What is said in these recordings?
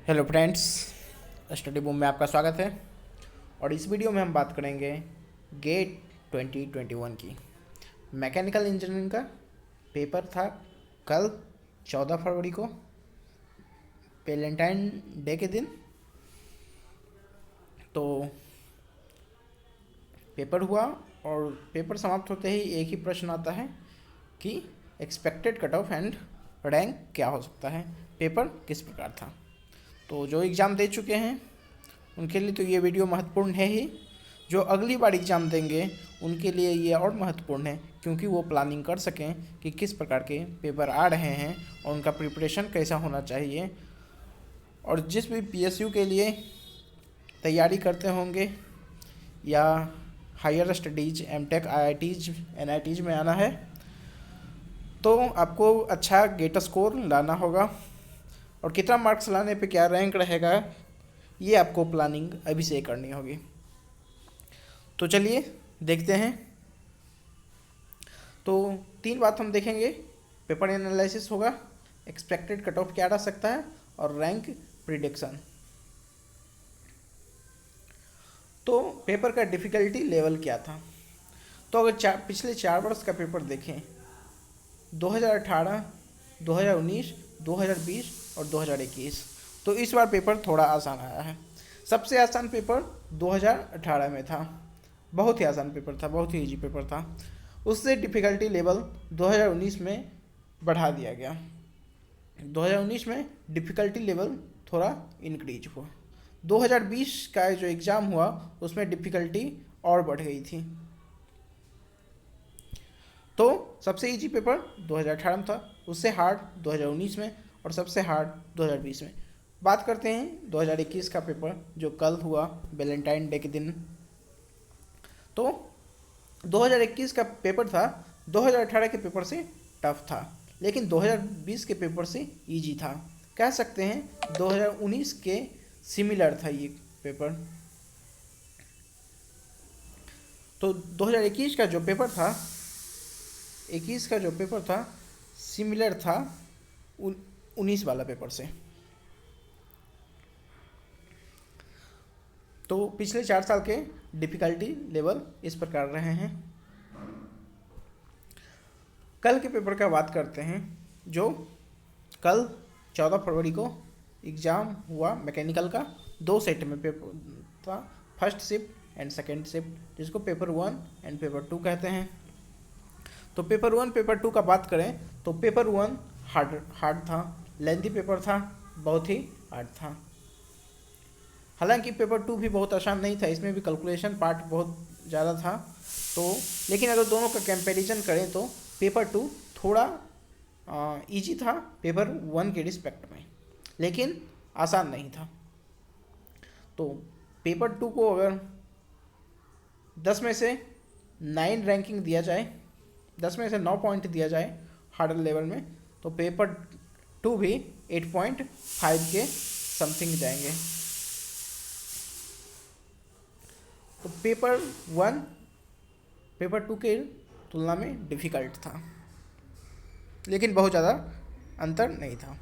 Hello friends, study boom में आपका स्वागत है। और इस वीडियो में हम बात करेंगे गेट 2021 की। मैकेनिकल इंजीनियरिंग का पेपर था कल 14 फरवरी को, वैलेंटाइन डे के दिन। तो पेपर हुआ और पेपर समाप्त होते ही एक ही प्रश्न आता है कि expected cut off and rank क्या हो सकता है, पेपर किस प्रकार था। तो जो एग्ज़ाम दे चुके हैं उनके लिए तो ये वीडियो महत्वपूर्ण है ही, जो अगली बार एग्ज़ाम देंगे उनके लिए ये और महत्वपूर्ण है, क्योंकि वो प्लानिंग कर सकें कि किस प्रकार के पेपर आ रहे हैं और उनका प्रिपरेशन कैसा होना चाहिए। और जिस भी पीएसयू के लिए तैयारी करते होंगे या higher studies MTech IITs NITs में आना है, तो आपको अच्छा गेट स्कोर लाना होगा और कितना मार्क्स लाने पे क्या रैंक रहेगा, ये आपको प्लानिंग अभी से करनी होगी। तो चलिए देखते हैं। तो 3 बात हम देखेंगे। पेपर एनालिसिस होगा, एक्सपेक्टेड कट ऑफ क्या रह सकता है और रैंक प्रिडिक्शन। तो पेपर का डिफ़िकल्टी लेवल क्या था। तो अगर पिछले 4 वर्ष का पेपर देखें, 2018, 2019, 2020 और 2021, तो इस बार पेपर थोड़ा आसान आया है। सबसे आसान पेपर 2018 में था, बहुत ही आसान पेपर था, बहुत ही इजी पेपर था। उससे डिफ़िकल्टी लेवल 2019 में बढ़ा दिया गया। 2019 में डिफ़िकल्टी लेवल थोड़ा इंक्रीज हुआ। 2020 का जो एग्ज़ाम हुआ उसमें डिफ़िकल्टी और बढ़ गई थी। तो सबसे इजी पेपर 2018 में था, उससे हार्ड 2019 में और सबसे हार्ड 2020 में। बात करते हैं 2021 का पेपर जो कल हुआ वैलेंटाइन डे के दिन। तो 2021 का पेपर था 2018 के पेपर से टफ था, लेकिन 2020 के पेपर से इजी था। कह सकते हैं 2019 के सिमिलर था ये पेपर। तो 2021 का जो पेपर था, 21 का जो पेपर था सिमिलर था 19 वाला पेपर से। तो पिछले 4 साल के डिफ़िकल्टी लेवल इस प्रकार रहे हैं। कल के पेपर का बात करते हैं, जो कल 14 फरवरी को एग्ज़ाम हुआ मैकेनिकल का। 2 सेट में पेपर था, first shift and second shift, जिसको पेपर 1 एंड पेपर 2 कहते हैं। तो पेपर 1 पेपर 2 का बात करें तो पेपर 1 हार्ड था, लेंथी पेपर था, बहुत ही हार्ड था। हालांकि पेपर 2 भी बहुत आसान नहीं था, इसमें भी कैलकुलेशन पार्ट बहुत ज़्यादा था। तो लेकिन अगर दोनों का कंपैरिजन करें तो पेपर 2 थोड़ा इजी था पेपर 1 के रिस्पेक्ट में, लेकिन आसान नहीं था। तो पेपर 2 को अगर 10 में से 9 रैंकिंग दिया जाए, 10 में से 9 पॉइंट दिया जाए हार्डर लेवल में, तो पेपर 2 भी 8.5 के समथिंग जाएंगे। तो पेपर 1 पेपर 2 के तुलना में डिफ़िकल्ट था, लेकिन बहुत ज़्यादा अंतर नहीं था।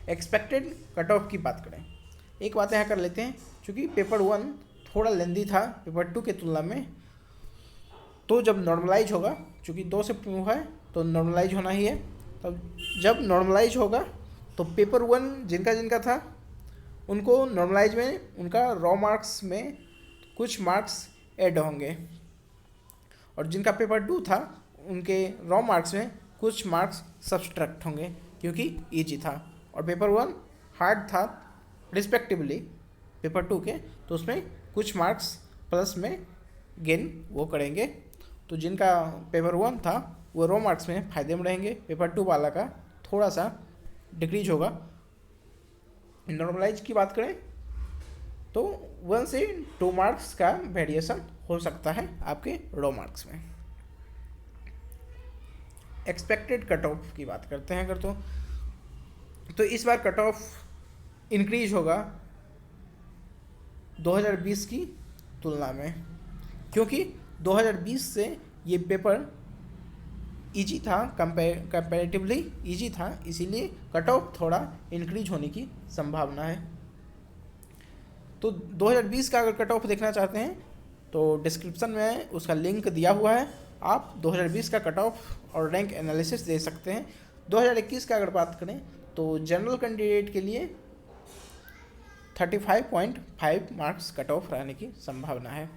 एक्सपेक्टेड कट ऑफ की बात करें, एक बात यहाँ कर लेते हैं, क्योंकि पेपर 1 थोड़ा लेंदी था पेपर 2 के तुलना में। तो जब नॉर्मलाइज होगा, चूँकि 2 शिफ्ट में हुआ है तो नॉर्मलाइज होना ही है, तब जब नॉर्मलाइज होगा तो पेपर 1 जिनका जिनका था उनको नॉर्मलाइज में उनका रॉ मार्क्स में कुछ मार्क्स ऐड होंगे, और जिनका पेपर 2 था उनके रॉ मार्क्स में कुछ मार्क्स सब्सट्रैक्ट होंगे, क्योंकि ईजी था। और पेपर 1 हार्ड था रिस्पेक्टिवली पेपर 2 के, तो उसमें कुछ मार्क्स प्लस में गेन वो करेंगे। तो जिनका पेपर 1 था वो रॉ मार्क्स में फ़ायदे में रहेंगे, पेपर 2 वाला का थोड़ा सा डिक्रीज होगा। नॉर्मलाइज की बात करें तो 1 से 2 मार्क्स का वेरिएशन हो सकता है आपके रॉ मार्क्स में। एक्सपेक्टेड कट ऑफ की बात करते हैं अगर तो इस बार कट ऑफ इंक्रीज होगा 2020 की तुलना में, क्योंकि 2020 से ये पेपर इजी था, कंपैरेटिवली इजी था, इसीलिए कट ऑफ थोड़ा इंक्रीज होने की संभावना है। तो 2020 का अगर कट ऑफ देखना चाहते हैं तो डिस्क्रिप्शन में उसका लिंक दिया हुआ है, आप 2020 का कट ऑफ और रैंक एनालिसिस दे सकते हैं। 2021 का अगर बात करें तो जनरल कैंडिडेट के लिए 35.5 मार्क्स कट ऑफ रहने की संभावना है।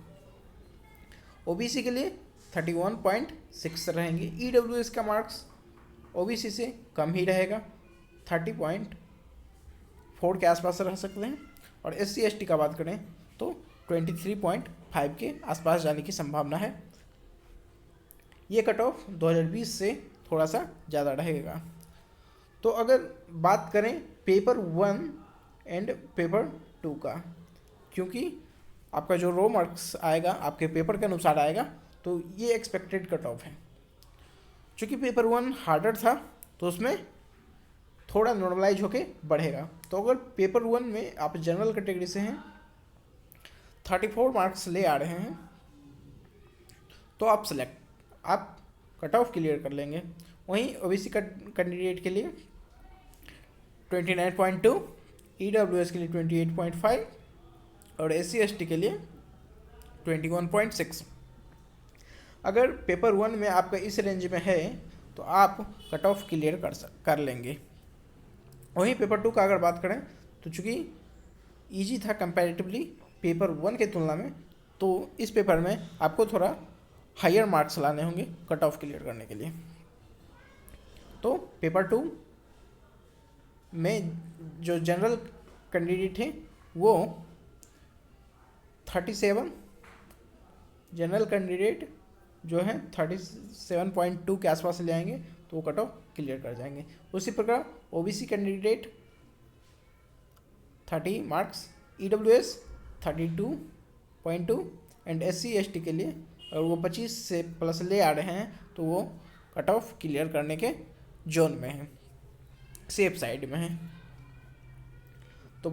ओबीसी के लिए 31.6 रहेंगे। ईडब्ल्यूएस का मार्क्स ओबीसी से कम ही रहेगा, 30.4 के आसपास रह सकते हैं। और एससी एसटी का बात करें तो 23.5 के आसपास जाने की संभावना है। ये कट ऑफ 2020 से थोड़ा सा ज़्यादा रहेगा। तो अगर बात करें पेपर 1 एंड पेपर 2 का, क्योंकि आपका जो रो मार्क्स आएगा आपके पेपर के अनुसार आएगा, तो ये एक्सपेक्टेड कट ऑफ है। चूँकि पेपर 1 हार्डर था तो उसमें थोड़ा नॉर्मलाइज होके बढ़ेगा। तो अगर पेपर 1 में आप जनरल कैटेगरी से हैं, 34 मार्क्स ले आ रहे हैं, तो आप कट ऑफ क्लियर कर लेंगे। वहीं ओबीसी कैंडिडेट के लिए 29.2, ईडब्ल्यूएस के लिए 28.5 और एससी एसटी के लिए 21.6। अगर पेपर 1 में आपका इस रेंज में है तो आप कट ऑफ क्लियर कर लेंगे। वहीं पेपर 2 का अगर बात करें तो चूँकि इजी था कंपैरेटिवली पेपर 1 के तुलना में, तो इस पेपर में आपको थोड़ा हायर मार्क्स लाने होंगे कट ऑफ क्लियर करने के लिए। तो पेपर 2 में जो जनरल कैंडिडेट है वो 37, जनरल कैंडिडेट जो है 37.2 के आसपास ले आएंगे तो वो कट ऑफ क्लियर कर जाएंगे। उसी प्रकार OBC candidate 30 marks, EWS 32.2 and SC ST के लिए अगर वो 25 से प्लस ले आ रहे हैं तो वो कट ऑफ क्लियर करने के जोन में है, सेफ साइड में है। तो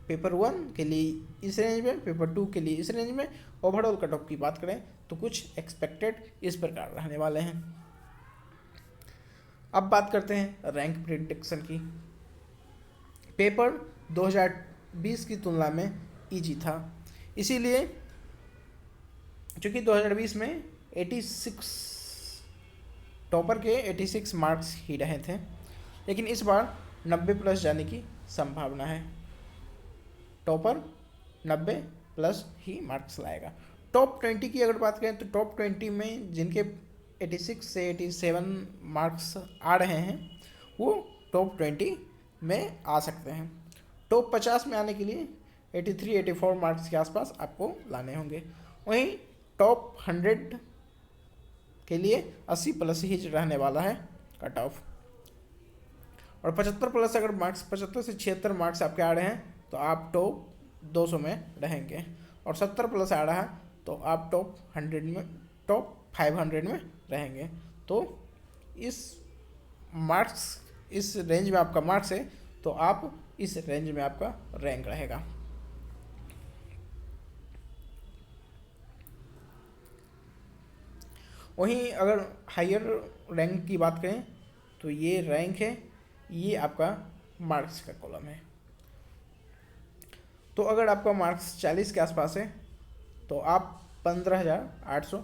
पेपर 1 के लिए इस रेंज में, पेपर 2 के लिए इस रेंज में। ओवरऑल कट ऑफ की बात करें तो कुछ एक्सपेक्टेड इस प्रकार रहने वाले हैं। अब बात करते हैं रैंक प्रेडिक्शन की। पेपर 2020 की तुलना में इजी था, इसीलिए चूँकि 2020 में 86 टॉपर के 86 मार्क्स ही रहे थे, लेकिन इस बार 90 प्लस जाने की संभावना है। टॉपर 90 प्लस ही मार्क्स लाएगा। टॉप 20 की अगर बात करें तो टॉप 20 में जिनके 86 से 87 मार्क्स आ रहे हैं वो टॉप 20 में आ सकते हैं। टॉप 50 में आने के लिए 83-84 मार्क्स के आसपास आपको लाने होंगे। वहीं टॉप 100 के लिए 80 प्लस ही रहने वाला है कट ऑफ। और 75 प्लस अगर मार्क्स 75 से 76 मार्क्स आपके आ रहे हैं तो आप टॉप 200 में रहेंगे, और 70 प्लस आ रहा है तो आप टॉप 100 में, टॉप 500 में रहेंगे। तो इस रेंज में आपका मार्क्स है तो आप इस रेंज में आपका रैंक रहेगा। वहीं अगर हायर रैंक की बात करें तो ये रैंक है, ये आपका मार्क्स का कॉलम है। तो अगर आपका मार्क्स 40 के आसपास है तो आप 15,800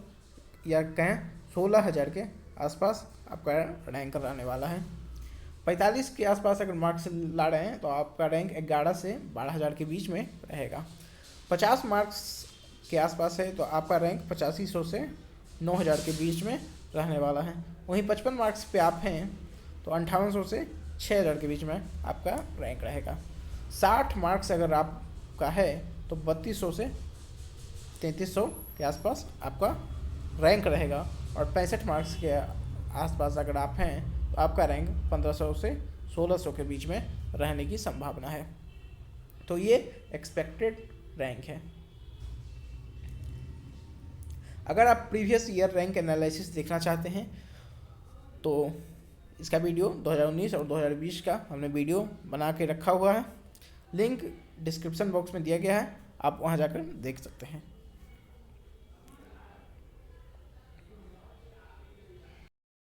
या कहें 16,000 के आसपास आपका रैंक रहने वाला है। 45 के आसपास अगर मार्क्स ला रहे हैं तो आपका रैंक 11 से 12,000 के बीच में रहेगा। 50 मार्क्स के आसपास है तो आपका रैंक 8500 से 9,000 के बीच में रहने वाला है। वहीं 55 मार्क्स पे आप हैं तो 5800 से 6,000 के बीच में आपका रैंक रहेगा। 60 मार्क्स अगर आपका है तो 3200 से 3300 के आसपास आपका रैंक रहेगा, और 65 मार्क्स के आसपास अगर आप हैं तो आपका रैंक 1500 से 1600 के बीच में रहने की संभावना है। तो ये एक्सपेक्टेड रैंक है। अगर आप प्रीवियस ईयर रैंक एनालिसिस देखना चाहते हैं तो इसका वीडियो 2019 और 2020 का हमने वीडियो बना के रखा हुआ है, लिंक डिस्क्रिप्शन बॉक्स में दिया गया है, आप वहां जाकर देख सकते हैं।